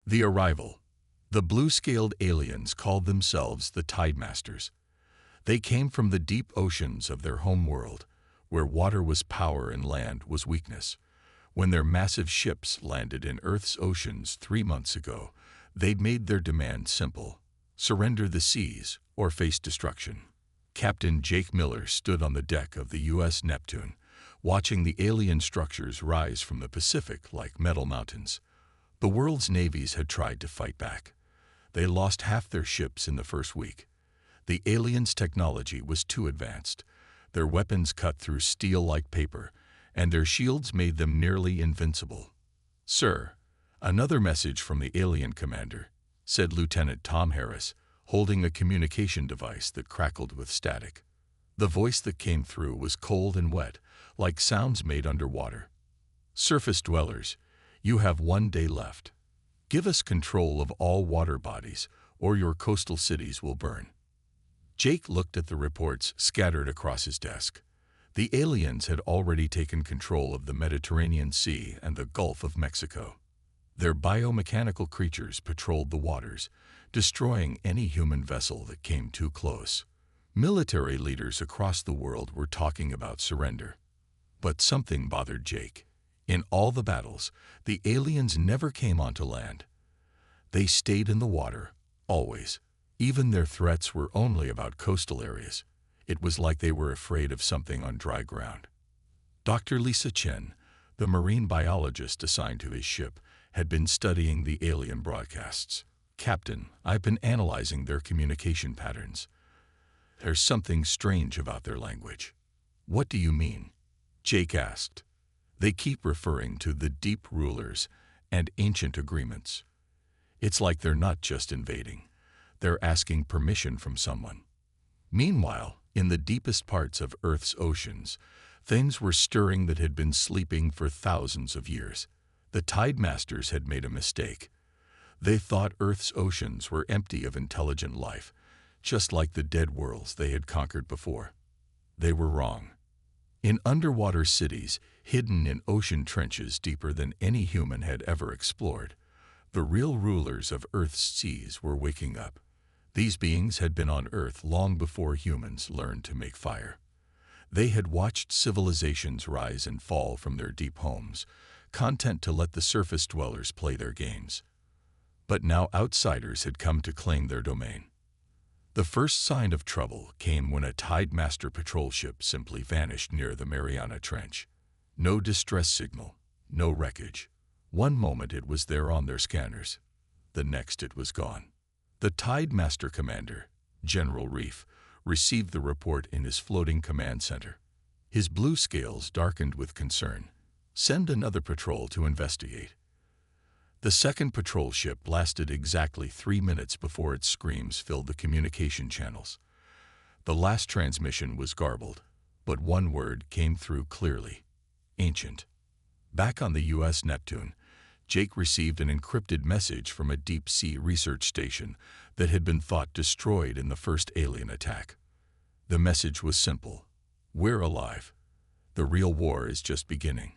The arrival. The blue-scaled aliens called themselves the Tidemasters. They came from the deep oceans of their home world, where water was power and land was weakness. When their massive ships landed in Earth's oceans 3 months ago, they'd made their demand simple: surrender the seas or face destruction. Captain Jake Miller stood on the deck of the U.S. Neptune, watching the alien structures rise from the Pacific like metal mountains. The world's navies had tried to fight back. They lost half their ships in the first week. The aliens' technology was too advanced. Their weapons cut through steel like paper, and their shields made them nearly invincible. "Sir, another message from the alien commander," said Lieutenant Tom Harris, holding a communication device that crackled with static. The voice that came through was cold and wet, like sounds made underwater. "Surface dwellers, you have 1 day left. Give us control of all water bodies, or your coastal cities will burn." Jake looked at the reports scattered across his desk. The aliens had already taken control of the Mediterranean Sea and the Gulf of Mexico. Their biomechanical creatures patrolled the waters, destroying any human vessel that came too close. Military leaders across the world were talking about surrender. But something bothered Jake. In all the battles, the aliens never came onto land. They stayed in the water, always. Even their threats were only about coastal areas. It was like they were afraid of something on dry ground. Dr. Lisa Chen, the marine biologist assigned to his ship, had been studying the alien broadcasts. "Captain, I've been analyzing their communication patterns. There's something strange about their language." "What do you mean?" Jake asked. "They keep referring to the deep rulers and ancient agreements. It's like they're not just invading. They're asking permission from someone." Meanwhile, in the deepest parts of Earth's oceans, things were stirring that had been sleeping for thousands of years. The Tidemasters had made a mistake. They thought Earth's oceans were empty of intelligent life, just like the dead worlds they had conquered before. They were wrong. In underwater cities, hidden in ocean trenches deeper than any human had ever explored, the real rulers of Earth's seas were waking up. These beings had been on Earth long before humans learned to make fire. They had watched civilizations rise and fall from their deep homes, content to let the surface dwellers play their games. But now outsiders had come to claim their domain. The first sign of trouble came when a Tidemaster patrol ship simply vanished near the Mariana Trench. No distress signal, no wreckage. One moment it was there on their scanners. The next it was gone. The Tidemaster commander, General Reef, received the report in his floating command center. His blue scales darkened with concern. "Send another patrol to investigate." The second patrol ship lasted exactly 3 minutes before its screams filled the communication channels. The last transmission was garbled, but one word came through clearly: ancient. Back on the U.S. Neptune, Jake received an encrypted message from a deep-sea research station that had been thought destroyed in the first alien attack. The message was simple: "We're alive. The real war is just beginning.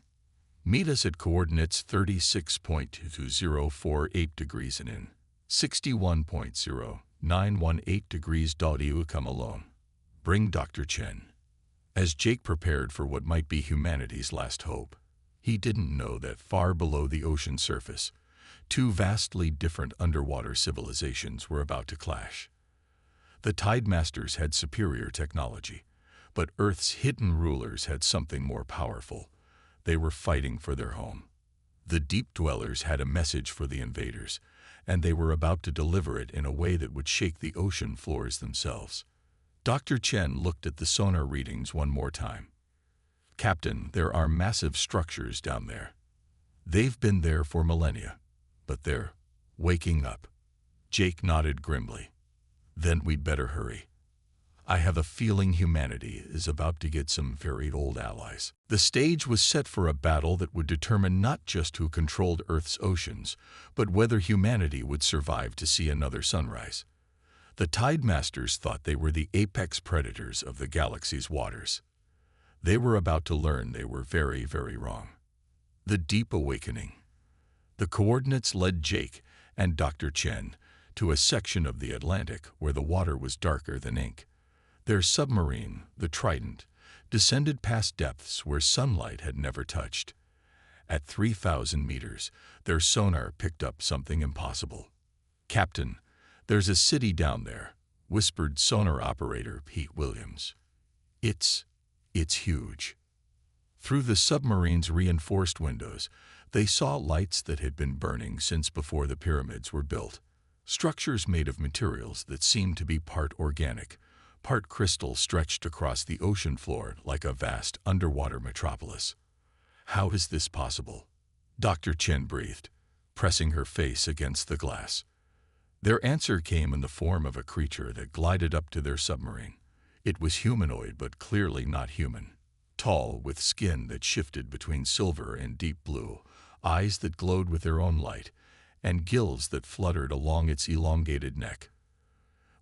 Meet us at coordinates 36.2048 degrees and in 61.0918 degrees. You come alone. Bring Dr. Chen." As Jake prepared for what might be humanity's last hope, he didn't know that far below the ocean surface, two vastly different underwater civilizations were about to clash. The Tidemasters had superior technology, but Earth's hidden rulers had something more powerful. They were fighting for their home. The deep dwellers had a message for the invaders, and they were about to deliver it in a way that would shake the ocean floors themselves. Dr. Chen looked at the sonar readings one more time. "Captain, there are massive structures down there. They've been there for millennia, but they're waking up." Jake nodded grimly. "Then we'd better hurry. I have a feeling humanity is about to get some very old allies." The stage was set for a battle that would determine not just who controlled Earth's oceans, but whether humanity would survive to see another sunrise. The Tidemasters thought they were the apex predators of the galaxy's waters. They were about to learn they were very, very wrong. The Deep Awakening. The coordinates led Jake and Dr. Chen to a section of the Atlantic where the water was darker than ink. Their submarine, the Trident, descended past depths where sunlight had never touched. At 3,000 meters, their sonar picked up something impossible. "Captain, there's a city down there," whispered sonar operator Pete Williams. It's huge." Through the submarine's reinforced windows, they saw lights that had been burning since before the pyramids were built. Structures made of materials that seemed to be part organic, part crystal stretched across the ocean floor like a vast underwater metropolis. "How is this possible?" Dr. Chen breathed, pressing her face against the glass. Their answer came in the form of a creature that glided up to their submarine. It was humanoid but clearly not human. Tall, with skin that shifted between silver and deep blue, eyes that glowed with their own light, and gills that fluttered along its elongated neck.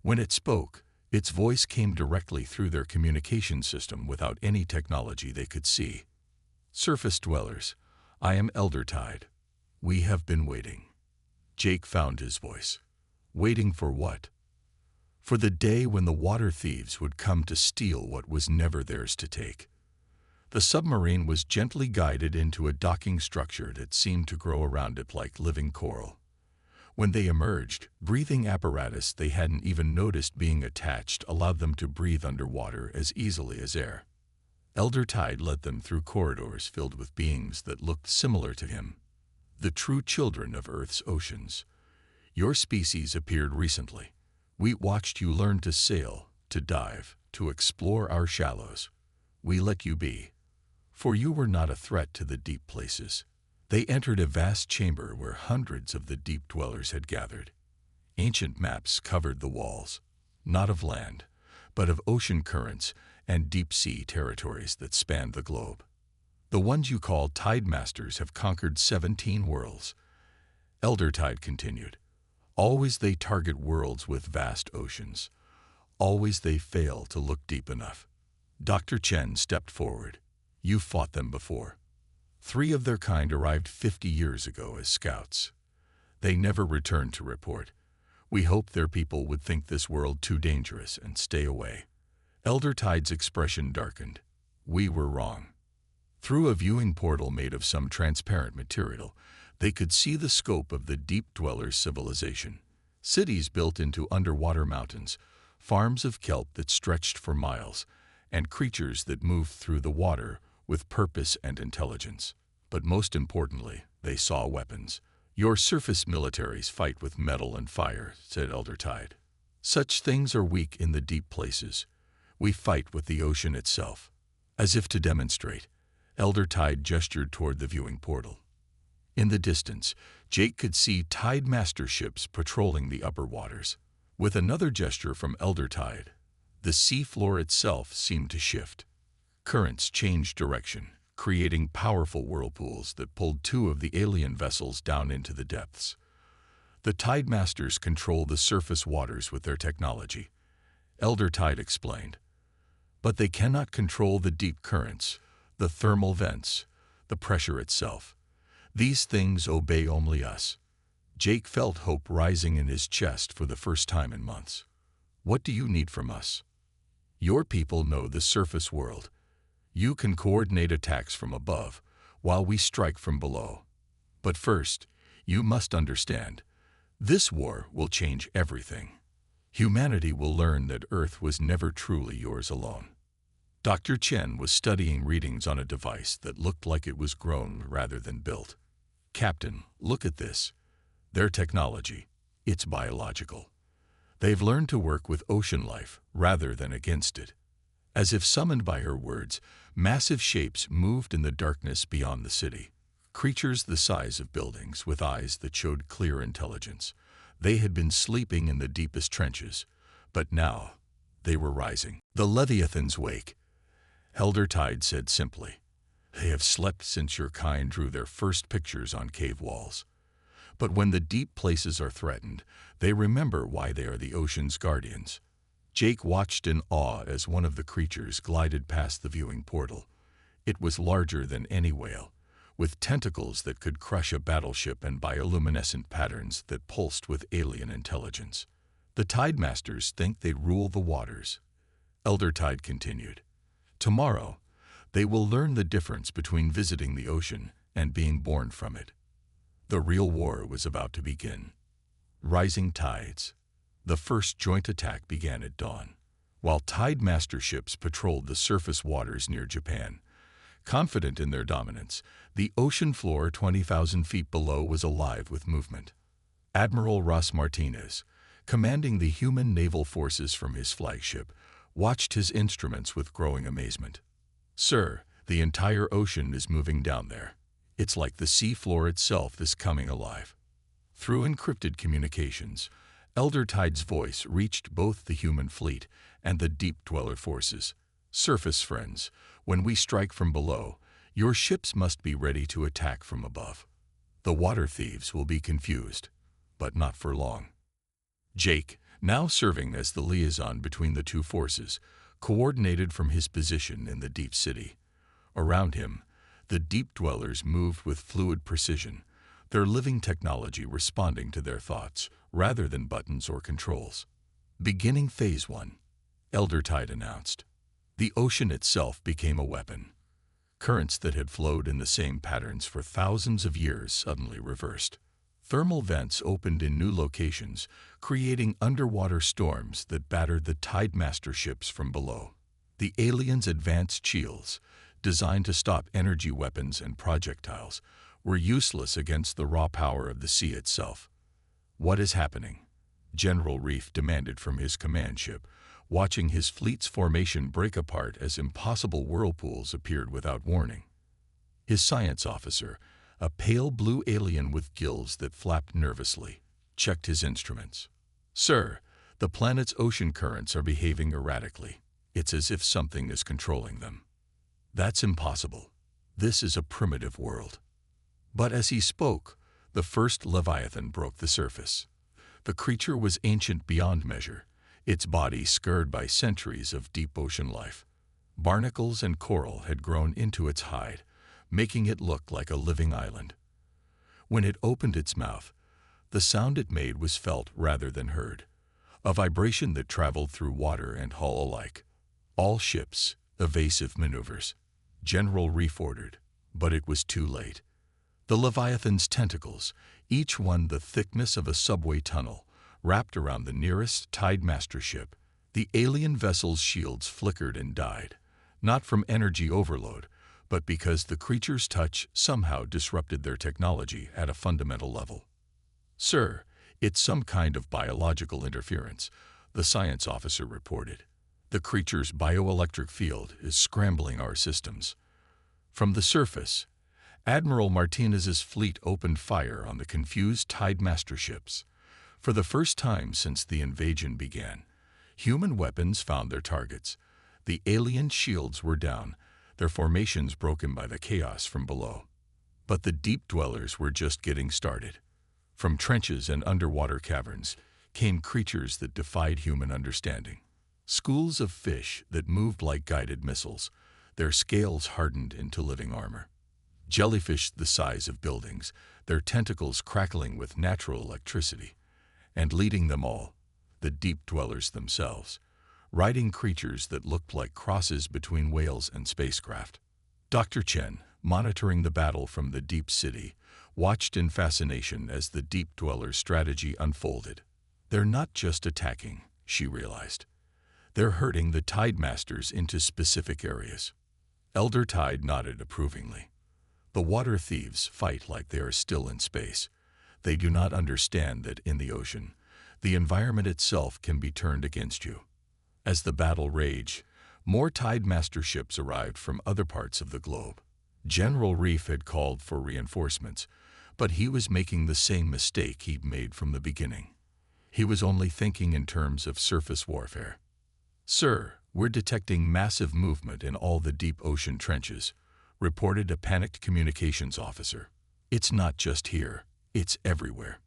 When it spoke, its voice came directly through their communication system without any technology they could see. "Surface dwellers, I am Eldertide. We have been waiting." Jake found his voice. Waiting for what? For the day when the water thieves would come to steal what was never theirs to take. The submarine was gently guided into a docking structure that seemed to grow around it like living coral. When they emerged, breathing apparatus they hadn't even noticed being attached allowed them to breathe underwater as easily as air. Eldertide led them through corridors filled with beings that looked similar to him, the true children of Earth's oceans. "Your species appeared recently. We watched you learn to sail, to dive, to explore our shallows. We let you be, for you were not a threat to the deep places." They entered a vast chamber where hundreds of the deep dwellers had gathered. Ancient maps covered the walls, not of land, but of ocean currents and deep-sea territories that spanned the globe. "The ones you call Tide Masters have conquered 17 worlds," Eldertide continued. "Always they target worlds with vast oceans. Always they fail to look deep enough." Dr. Chen stepped forward. "You fought them before. 3 of their kind arrived 50 years ago as scouts. They never returned to report. We hoped their people would think this world too dangerous and stay away." Eldertide's expression darkened. "We were wrong." Through a viewing portal made of some transparent material, they could see the scope of the deep dwellers' civilization. Cities built into underwater mountains, farms of kelp that stretched for miles, and creatures that moved through the water with purpose and intelligence. But most importantly, they saw weapons. "Your surface militaries fight with metal and fire," said Eldertide. "Such things are weak in the deep places. We fight with the ocean itself." As if to demonstrate, Eldertide gestured toward the viewing portal. In the distance, Jake could see Tide Master ships patrolling the upper waters. With another gesture from Eldertide, the sea floor itself seemed to shift. Currents changed direction, creating powerful whirlpools that pulled 2 of the alien vessels down into the depths. "The Tide Masters control the surface waters with their technology," Eldertide explained. "But they cannot control the deep currents, the thermal vents, the pressure itself. These things obey only us." Jake felt hope rising in his chest for the first time in months. "What do you need from us?" "Your people know the surface world. You can coordinate attacks from above, while we strike from below. But first, you must understand, this war will change everything. Humanity will learn that Earth was never truly yours alone." Dr. Chen was studying readings on a device that looked like it was grown rather than built. "Captain, look at this. Their technology, it's biological. They've learned to work with ocean life rather than against it." As if summoned by her words, massive shapes moved in the darkness beyond the city. Creatures the size of buildings, with eyes that showed clear intelligence. They had been sleeping in the deepest trenches, but now they were rising. "The Leviathan's wake," Eldertide said simply. "They have slept since your kind drew their first pictures on cave walls. But when the deep places are threatened, they remember why they are the ocean's guardians." Jake watched in awe as one of the creatures glided past the viewing portal. It was larger than any whale, with tentacles that could crush a battleship and bioluminescent patterns that pulsed with alien intelligence. The Tidemasters think they rule the waters. Elder Tide continued. Tomorrow, they will learn the difference between visiting the ocean and being born from it. The real war was about to begin. Rising tides. The first joint attack began at dawn. While Tidemaster ships patrolled the surface waters near Japan, confident in their dominance, the ocean floor 20,000 feet below was alive with movement. Admiral Ross Martinez, commanding the human naval forces from his flagship, watched his instruments with growing amazement. "Sir, the entire ocean is moving down there. It's like the sea floor itself is coming alive." Through encrypted communications, Elder Tide's voice reached both the human fleet and the deep dweller forces. "Surface friends, when we strike from below, your ships must be ready to attack from above. The water thieves will be confused, but not for long." Jake, now serving as the liaison between the two forces, coordinated from his position in the deep city. Around him, the deep dwellers moved with fluid precision, their living technology responding to their thoughts rather than buttons or controls. "Beginning Phase 1, Elder Tide announced. The ocean itself became a weapon. Currents that had flowed in the same patterns for thousands of years suddenly reversed. Thermal vents opened in new locations, creating underwater storms that battered the Tidemaster ships from below. The aliens' advanced shields, designed to stop energy weapons and projectiles, were useless against the raw power of the sea itself. "What is happening?" General Reef demanded from his command ship, watching his fleet's formation break apart as impossible whirlpools appeared without warning. His science officer, a pale blue alien with gills that flapped nervously, checked his instruments. "Sir, the planet's ocean currents are behaving erratically. It's as if something is controlling them." "That's impossible. This is a primitive world." But as he spoke, the first Leviathan broke the surface. The creature was ancient beyond measure, its body scarred by centuries of deep ocean life. Barnacles and coral had grown into its hide, making it look like a living island. When it opened its mouth, the sound it made was felt rather than heard, a vibration that traveled through water and hull alike. "All ships, evasive maneuvers," General Reef ordered, but it was too late. The Leviathan's tentacles, each one the thickness of a subway tunnel, wrapped around the nearest Tidemaster ship. The alien vessel's shields flickered and died, not from energy overload, but because the creature's touch somehow disrupted their technology at a fundamental level. "Sir, it's some kind of biological interference," the science officer reported. "The creature's bioelectric field is scrambling our systems." From the surface, Admiral Martinez's fleet opened fire on the confused Tidemaster ships. For the first time since the invasion began, human weapons found their targets. The alien shields were down, their formations broken by the chaos from below. But the deep dwellers were just getting started. From trenches and underwater caverns came creatures that defied human understanding. Schools of fish that moved like guided missiles, their scales hardened into living armor. Jellyfish the size of buildings, their tentacles crackling with natural electricity. And leading them all, the deep dwellers themselves, riding creatures that looked like crosses between whales and spacecraft. Dr. Chen, monitoring the battle from the deep city, watched in fascination as the deep dwellers' strategy unfolded. "They're not just attacking," she realized. "They're herding the Tidemasters into specific areas." Elder Tide nodded approvingly. "The water thieves fight like they are still in space. They do not understand that in the ocean, the environment itself can be turned against you." As the battle raged, more Tidemaster ships arrived from other parts of the globe. General Reef had called for reinforcements, but he was making the same mistake he'd made from the beginning. He was only thinking in terms of surface warfare. "Sir, we're detecting massive movement in all the deep ocean trenches," reported a panicked communications officer. "It's not just here, it's everywhere."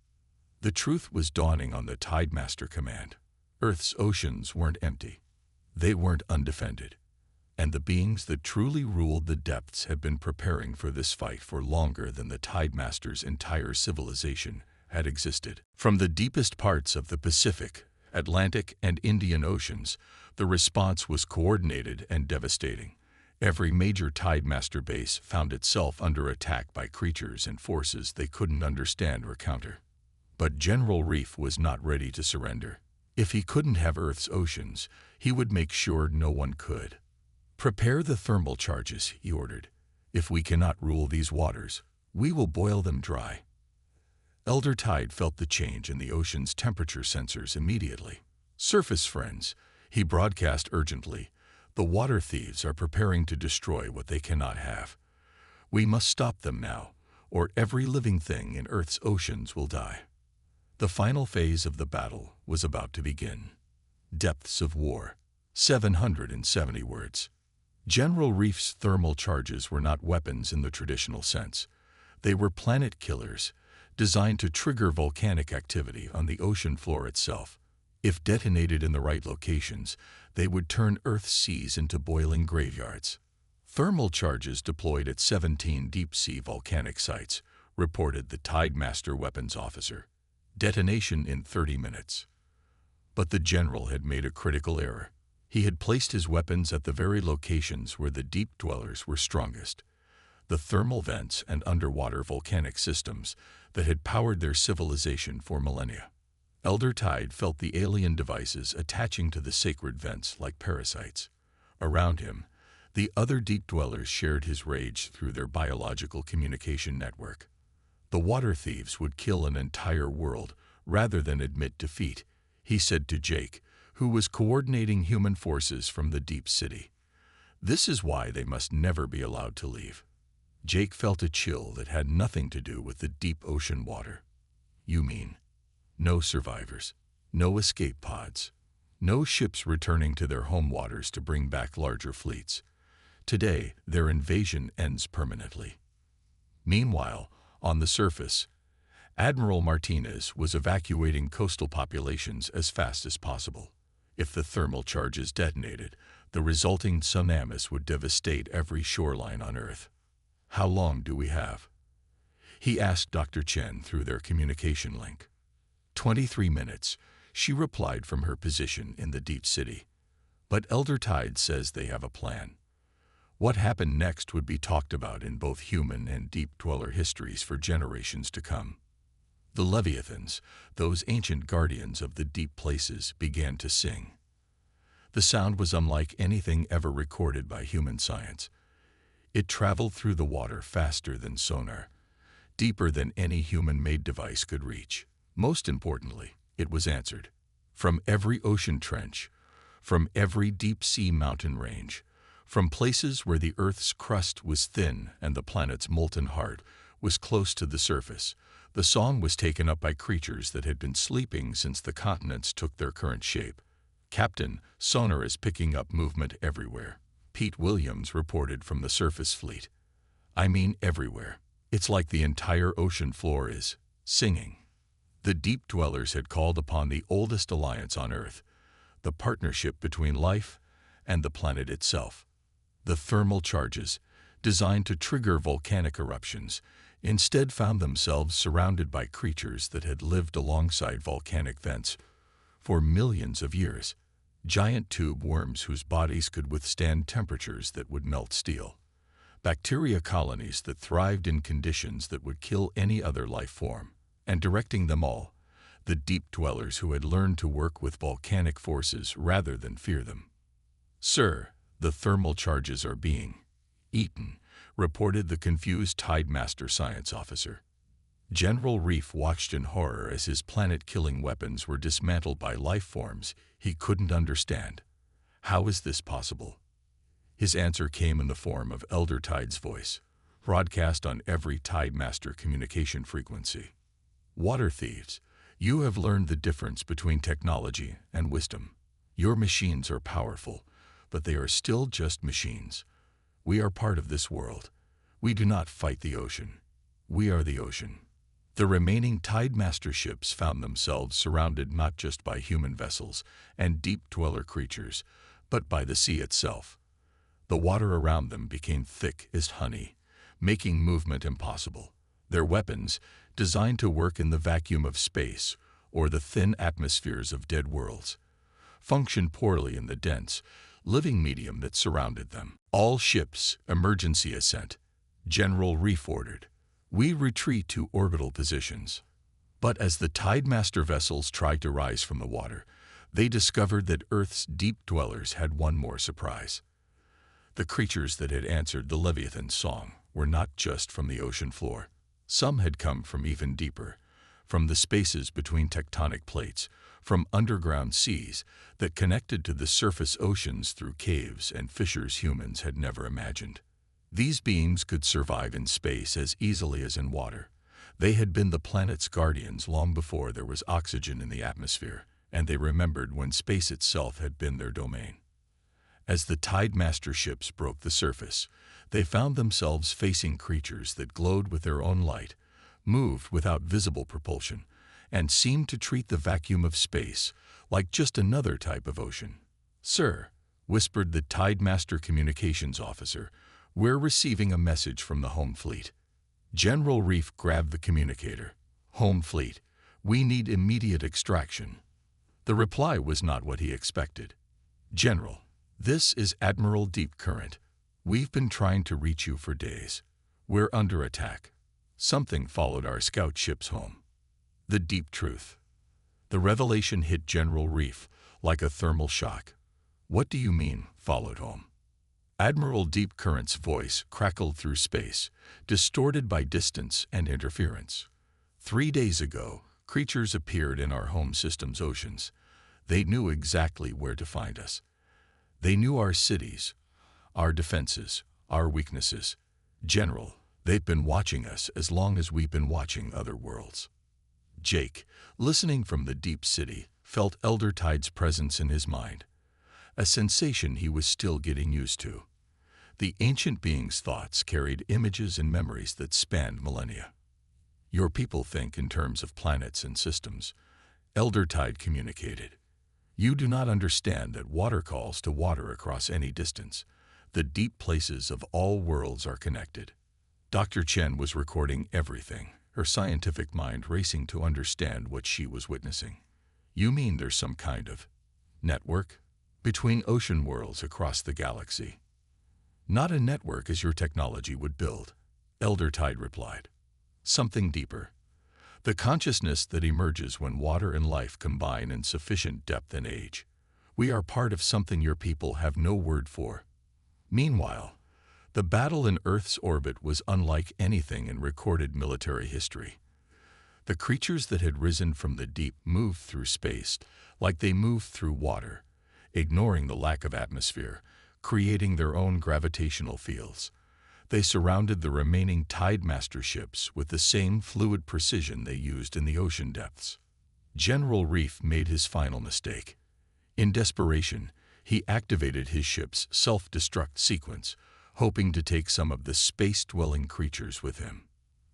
The truth was dawning on the Tidemaster command. Earth's oceans weren't empty. They weren't undefended. And the beings that truly ruled the depths had been preparing for this fight for longer than the Tidemaster's entire civilization had existed. From the deepest parts of the Pacific, Atlantic, and Indian Oceans, the response was coordinated and devastating. Every major Tidemaster base found itself under attack by creatures and forces they couldn't understand or counter. But General Reef was not ready to surrender. If he couldn't have Earth's oceans, he would make sure no one could. "Prepare the thermal charges," he ordered. "If we cannot rule these waters, we will boil them dry." Elder Tide felt the change in the ocean's temperature sensors immediately. "Surface friends," he broadcast urgently, "the water thieves are preparing to destroy what they cannot have. We must stop them now, or every living thing in Earth's oceans will die." The final phase of the battle was about to begin. Depths of War, 770 words. General Reef's thermal charges were not weapons in the traditional sense. They were planet killers, designed to trigger volcanic activity on the ocean floor itself. If detonated in the right locations, they would turn Earth's seas into boiling graveyards. Thermal charges deployed at 17 deep-sea volcanic sites, reported the Tidemaster weapons officer. Detonation in 30 minutes. But the general had made a critical error. He had placed his weapons at the very locations where the deep dwellers were strongest. The thermal vents and underwater volcanic systems that had powered their civilization for millennia. Elder Tide felt the alien devices attaching to the sacred vents like parasites. Around him, the other deep dwellers shared his rage through their biological communication network. The water thieves would kill an entire world rather than admit defeat, he said to Jake, who was coordinating human forces from the deep city. "This is why they must never be allowed to leave." Jake felt a chill that had nothing to do with the deep ocean water. "You mean, no survivors, no escape pods, no ships returning to their home waters to bring back larger fleets. Today, their invasion ends permanently." Meanwhile, on the surface, Admiral Martinez was evacuating coastal populations as fast as possible. If the thermal charges detonated, the resulting tsunamis would devastate every shoreline on Earth. "How long do we have?" he asked Dr. Chen through their communication link. 23 minutes, she replied from her position in the deep city. "But Elder Tide says they have a plan." What happened next would be talked about in both human and deep dweller histories for generations to come. The Leviathans, those ancient guardians of the deep places, began to sing. The sound was unlike anything ever recorded by human science. It traveled through the water faster than sonar, deeper than any human-made device could reach. Most importantly, it was answered. From every ocean trench, from every deep-sea mountain range, from places where the Earth's crust was thin and the planet's molten heart was close to the surface, the song was taken up by creatures that had been sleeping since the continents took their current shape. "Captain, sonar is picking up movement everywhere," Pete Williams reported from the surface fleet. "I mean everywhere. It's like the entire ocean floor is singing." The deep dwellers had called upon the oldest alliance on Earth, the partnership between life and the planet itself. The thermal charges, designed to trigger volcanic eruptions, instead found themselves surrounded by creatures that had lived alongside volcanic vents for millions of years. Giant tube worms whose bodies could withstand temperatures that would melt steel. Bacteria colonies that thrived in conditions that would kill any other life form. And directing them all, the deep dwellers who had learned to work with volcanic forces rather than fear them. "Sir, the thermal charges are being eaten," reported the confused Tidemaster science officer. General Reef watched in horror as his planet-killing weapons were dismantled by life forms he couldn't understand. How is this possible? His answer came in the form of Elder Tide's voice, broadcast on every Tidemaster communication frequency. "Water thieves, you have learned the difference between technology and wisdom. Your machines are powerful, but they are still just machines. We are part of this world. We do not fight the ocean. We are the ocean." The remaining Tidemaster ships found themselves surrounded not just by human vessels and deep dweller creatures, but by the sea itself. The water around them became thick as honey, making movement impossible. Their weapons, designed to work in the vacuum of space or the thin atmospheres of dead worlds, functioned poorly in the dense, living medium that surrounded them. All ships, emergency ascent. General Reef ordered. We retreat to orbital positions. But as the Tidemaster vessels tried to rise from the water, they discovered that Earth's deep dwellers had one more surprise. The creatures that had answered the Leviathan's song were not just from the ocean floor. Some had come from even deeper, from the spaces between tectonic plates, from underground seas that connected to the surface oceans through caves and fissures humans had never imagined. These beings could survive in space as easily as in water. They had been the planet's guardians long before there was oxygen in the atmosphere, and they remembered when space itself had been their domain. As the Tidemaster ships broke the surface, they found themselves facing creatures that glowed with their own light, moved without visible propulsion, and seemed to treat the vacuum of space like just another type of ocean. "Sir," whispered the Tidemaster communications officer, "we're receiving a message from the home fleet." General Reef grabbed the communicator. "Home fleet, we need immediate extraction." The reply was not what he expected. "General, this is Admiral Deep Current. We've been trying to reach you for days. We're under attack. Something followed our scout ships home." The deep truth. The revelation hit General Reef like a thermal shock. "What do you mean, followed home?" Admiral Deep Current's voice crackled through space, distorted by distance and interference. 3 days ago, creatures appeared in our home system's oceans. They knew exactly where to find us. They knew our cities, our defenses, our weaknesses. General, they've been watching us as long as we've been watching other worlds." Jake, listening from the deep city, felt Elder Tide's presence in his mind, a sensation he was still getting used to. The ancient being's thoughts carried images and memories that spanned millennia. "Your people think in terms of planets and systems," Elder Tide communicated. "You do not understand that water calls to water across any distance. The deep places of all worlds are connected." Dr. Chen was recording everything, her scientific mind racing to understand what she was witnessing. "You mean there's some kind of network between ocean worlds across the galaxy?" "Not a network as your technology would build," Elder Tide replied. "Something deeper. The consciousness that emerges when water and life combine in sufficient depth and age. We are part of something your people have no word for." Meanwhile, the battle in Earth's orbit was unlike anything in recorded military history. The creatures that had risen from the deep moved through space like they moved through water, ignoring the lack of atmosphere, creating their own gravitational fields. They surrounded the remaining Tidemaster ships with the same fluid precision they used in the ocean depths. General Reef made his final mistake. In desperation, he activated his ship's self-destruct sequence, hoping to take some of the space-dwelling creatures with him.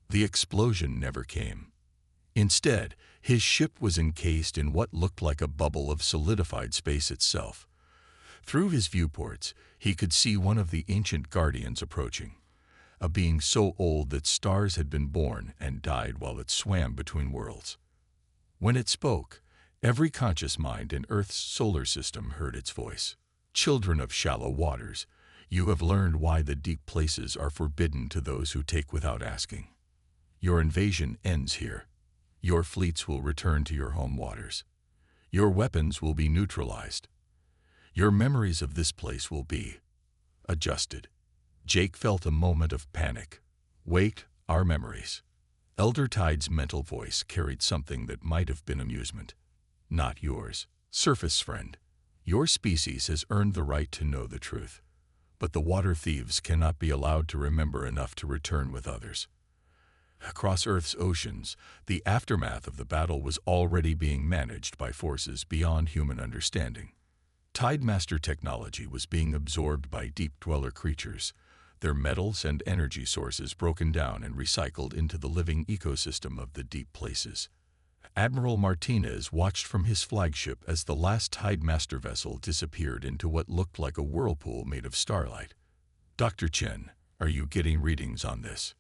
The explosion never came. Instead, his ship was encased in what looked like a bubble of solidified space itself. Through his viewports, he could see one of the ancient guardians approaching, a being so old that stars had been born and died while it swam between worlds. When it spoke, every conscious mind in Earth's solar system heard its voice. "Children of shallow waters, you have learned why the deep places are forbidden to those who take without asking. Your invasion ends here. Your fleets will return to your home waters. Your weapons will be neutralized. Your memories of this place will be adjusted." Jake felt a moment of panic. "Wait, our memories." Elder Tide's mental voice carried something that might have been amusement. "Not yours, surface friend. Your species has earned the right to know the truth. But the water thieves cannot be allowed to remember enough to return with others." Across Earth's oceans, the aftermath of the battle was already being managed by forces beyond human understanding. Tidemaster technology was being absorbed by deep-dweller creatures, their metals and energy sources broken down and recycled into the living ecosystem of the deep places. Admiral Martinez watched from his flagship as the last Tidemaster vessel disappeared into what looked like a whirlpool made of starlight. Dr. Chen, are you getting readings on this?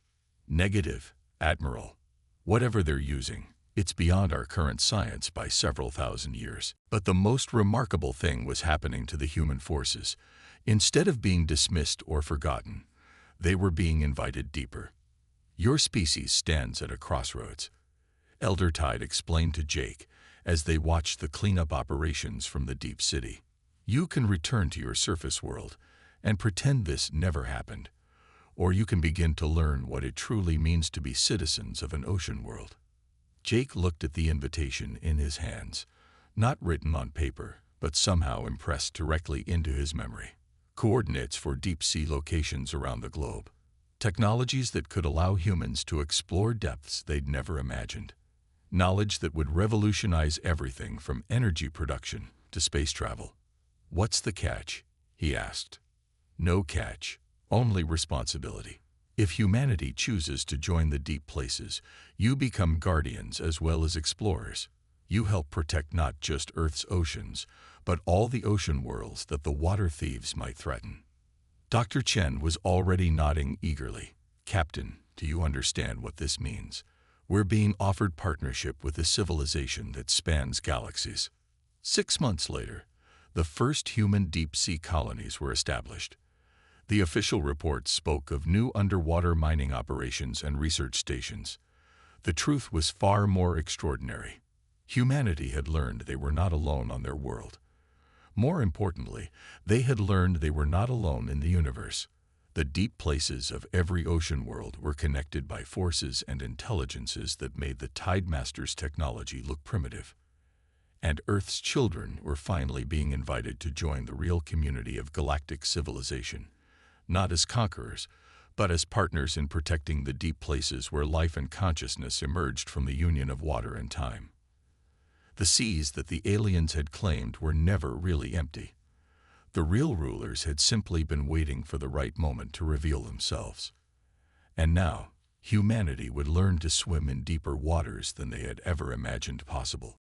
Negative, Admiral. Whatever they're using, it's beyond our current science by several thousand years. But the most remarkable thing was happening to the human forces. Instead of being dismissed or forgotten, they were being invited deeper. Your species stands at a crossroads, Elder Tide explained to Jake as they watched the cleanup operations from the deep city. You can return to your surface world and pretend this never happened, or you can begin to learn what it truly means to be citizens of an ocean world. Jake looked at the invitation in his hands, not written on paper, but somehow impressed directly into his memory. Coordinates for deep-sea locations around the globe. Technologies that could allow humans to explore depths they'd never imagined. Knowledge that would revolutionize everything from energy production to space travel. What's the catch? He asked. No catch, only responsibility. If humanity chooses to join the deep places, you become guardians as well as explorers. You help protect not just Earth's oceans, but all the ocean worlds that the water thieves might threaten. Dr. Chen was already nodding eagerly. Captain, do you understand what this means? We're being offered partnership with a civilization that spans galaxies. 6 months later, the first human deep-sea colonies were established. The official reports spoke of new underwater mining operations and research stations. The truth was far more extraordinary. Humanity had learned they were not alone on their world. More importantly, they had learned they were not alone in the universe. The deep places of every ocean world were connected by forces and intelligences that made the Tidemasters' technology look primitive. And Earth's children were finally being invited to join the real community of galactic civilization, not as conquerors, but as partners in protecting the deep places where life and consciousness emerged from the union of water and time. The seas that the aliens had claimed were never really empty. The real rulers had simply been waiting for the right moment to reveal themselves. And now, humanity would learn to swim in deeper waters than they had ever imagined possible.